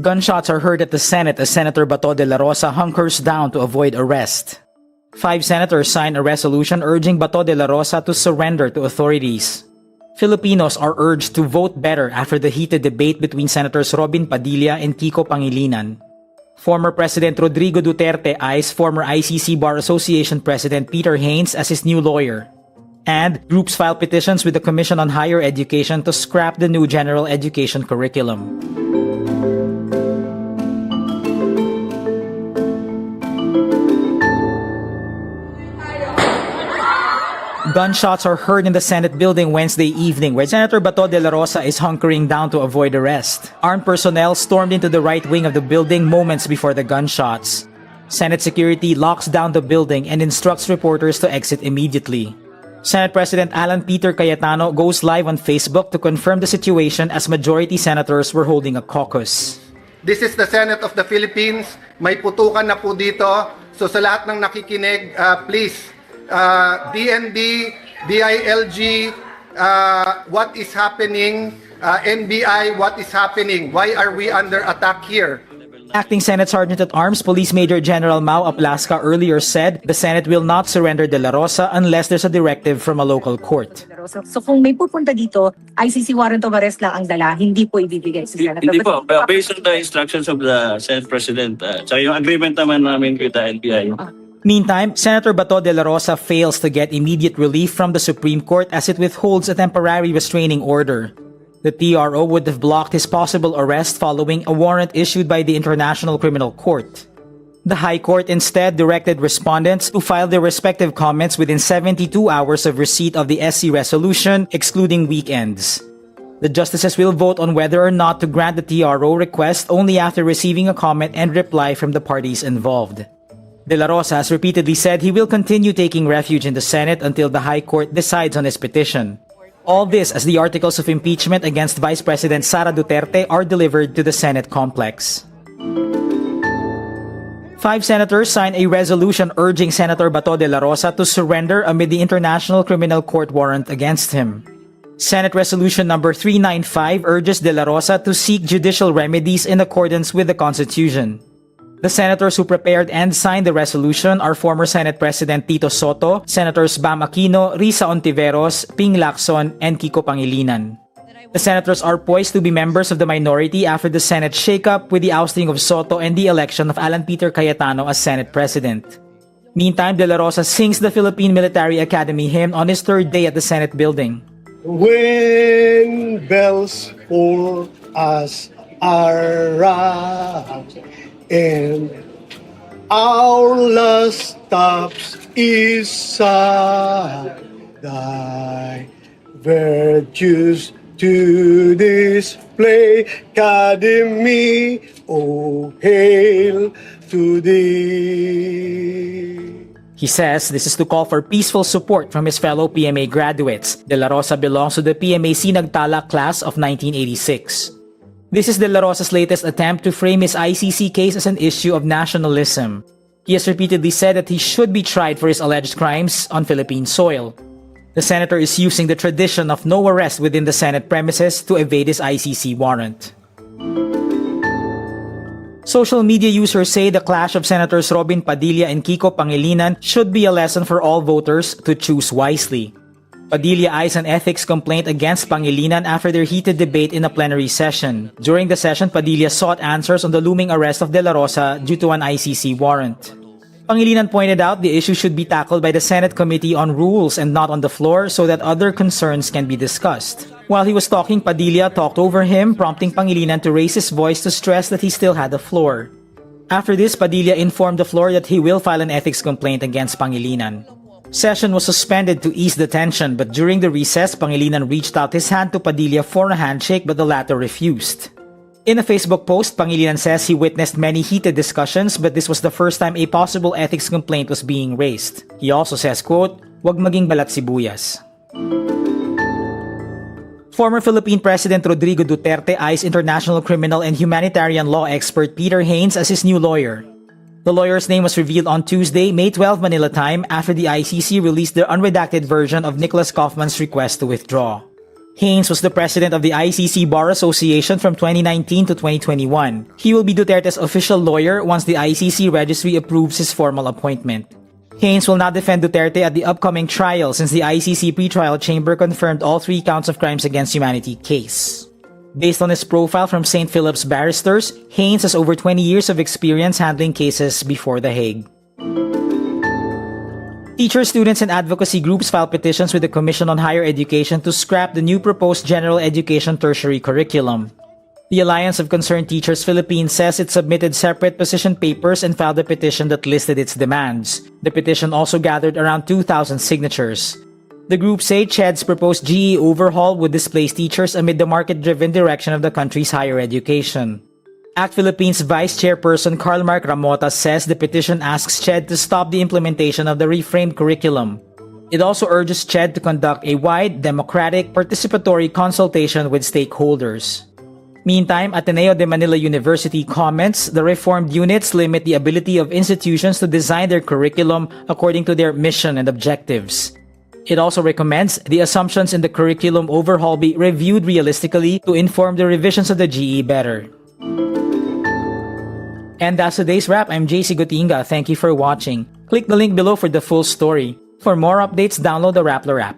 Gunshots are heard at the Senate as Senator Bato de la Rosa hunkers down to avoid arrest. 5 senators signed a resolution urging Bato de la Rosa to surrender to authorities. Filipinos are urged to vote better after the heated debate between Senators Robin Padilla and Kiko Pangilinan. Former President Rodrigo Duterte eyes former ICC Bar Association President Peter Haynes as his new lawyer. And groups file petitions with the Commission on Higher Education to scrap the new general education curriculum. Gunshots are heard in the Senate building Wednesday evening where Senator Bato de la Rosa is hunkering down to avoid arrest. Armed personnel stormed into the right wing of the building moments before the gunshots. Senate security locks down the building and instructs reporters to exit immediately. Senate President Alan Peter Cayetano goes live on Facebook to confirm the situation as majority senators were holding a caucus. This is the Senate of the Philippines. May putukan na po dito. So sa lahat ng nakikinig, please, DND, DILG, what is happening? NBI, what is happening? Why are we under attack here? Acting Senate Sergeant at Arms Police Major General Mau Aplasca earlier said the Senate will not surrender De La Rosa unless there's a directive from a local court. So kung may pupunta dito, ICC warrant of arrest lang ang dala, hindi po ibibigay sa Senate. Hindi po, based on the instructions of the Senate President. So yung agreement naman namin with the NBI. Meantime, Senator Bato de la Rosa fails to get immediate relief from the Supreme Court as it withholds a temporary restraining order. The TRO would have blocked his possible arrest following a warrant issued by the International Criminal Court. The High Court instead directed respondents to file their respective comments within 72 hours of receipt of the SC resolution, excluding weekends. The justices will vote on whether or not to grant the TRO request only after receiving a comment and reply from the parties involved. De La Rosa has repeatedly said he will continue taking refuge in the Senate until the High Court decides on his petition. All this as the articles of impeachment against Vice President Sara Duterte are delivered to the Senate complex. 5 senators signed a resolution urging Senator Bato de la Rosa to surrender amid the International Criminal Court warrant against him. Senate Resolution number 395 urges de la Rosa to seek judicial remedies in accordance with the Constitution. The senators who prepared and signed the resolution are former Senate President Tito Soto, Senators Bam Aquino, Risa Ontiveros, Ping Lacson, and Kiko Pangilinan. The senators are poised to be members of the minority after the Senate shakeup with the ousting of Soto and the election of Alan Peter Cayetano as Senate President. Meantime, De La Rosa sings the Philippine Military Academy hymn on his 3rd day at the Senate building. When bells for us are rung, and our last stops is thy virtues to display, Academy, oh hail to thee. He says this is to call for peaceful support from his fellow PMA graduates. De La Rosa belongs to the PMAC Nagtala class of 1986. This is De La Rosa's latest attempt to frame his ICC case as an issue of nationalism. He has repeatedly said that he should be tried for his alleged crimes on Philippine soil. The senator is using the tradition of no arrest within the Senate premises to evade his ICC warrant. Social media users say the clash of Senators Robin Padilla and Kiko Pangilinan should be a lesson for all voters to choose wisely. Padilla eyes an ethics complaint against Pangilinan after their heated debate in a plenary session. During the session, Padilla sought answers on the looming arrest of De La Rosa due to an ICC warrant. Pangilinan pointed out the issue should be tackled by the Senate Committee on Rules and not on the floor so that other concerns can be discussed. While he was talking, Padilla talked over him, prompting Pangilinan to raise his voice to stress that he still had the floor. After this, Padilla informed the floor that he will file an ethics complaint against Pangilinan. Session was suspended to ease the tension, but during the recess, Pangilinan reached out his hand to Padilla for a handshake but the latter refused. In a Facebook post, Pangilinan says he witnessed many heated discussions but this was the first time a possible ethics complaint was being raised. He also says, quote, "Wag maging balat sibuyas." Former Philippine President Rodrigo Duterte eyes international criminal and humanitarian law expert Peter Haynes as his new lawyer. The lawyer's name was revealed on Tuesday, May 12 Manila time, after the ICC released their unredacted version of Nicholas Kaufman's request to withdraw. Haynes was the president of the ICC Bar Association from 2019 to 2021. He will be Duterte's official lawyer once the ICC registry approves his formal appointment. Haynes will not defend Duterte at the upcoming trial since the ICC pretrial chamber confirmed all 3 counts of crimes against humanity case. Based on his profile from St. Philip's Barristers, Haynes has over 20 years of experience handling cases before The Hague. Teachers, students, and advocacy groups filed petitions with the Commission on Higher Education to scrap the new proposed General Education Tertiary Curriculum. The Alliance of Concerned Teachers Philippines says it submitted separate position papers and filed a petition that listed its demands. The petition also gathered around 2,000 signatures. The group say CHED's proposed GE overhaul would displace teachers amid the market-driven direction of the country's higher education. ACT Philippines Vice Chairperson Carl Mark Ramota says the petition asks CHED to stop the implementation of the reframed curriculum. It also urges CHED to conduct a wide, democratic, participatory consultation with stakeholders. Meantime, Ateneo de Manila University comments the reformed units limit the ability of institutions to design their curriculum according to their mission and objectives. It also recommends the assumptions in the curriculum overhaul be reviewed realistically to inform the revisions of the GE better. And that's today's wrap. I'm JC Gotinga. Thank you for watching. Click the link below for the full story. For more updates, download the wRap.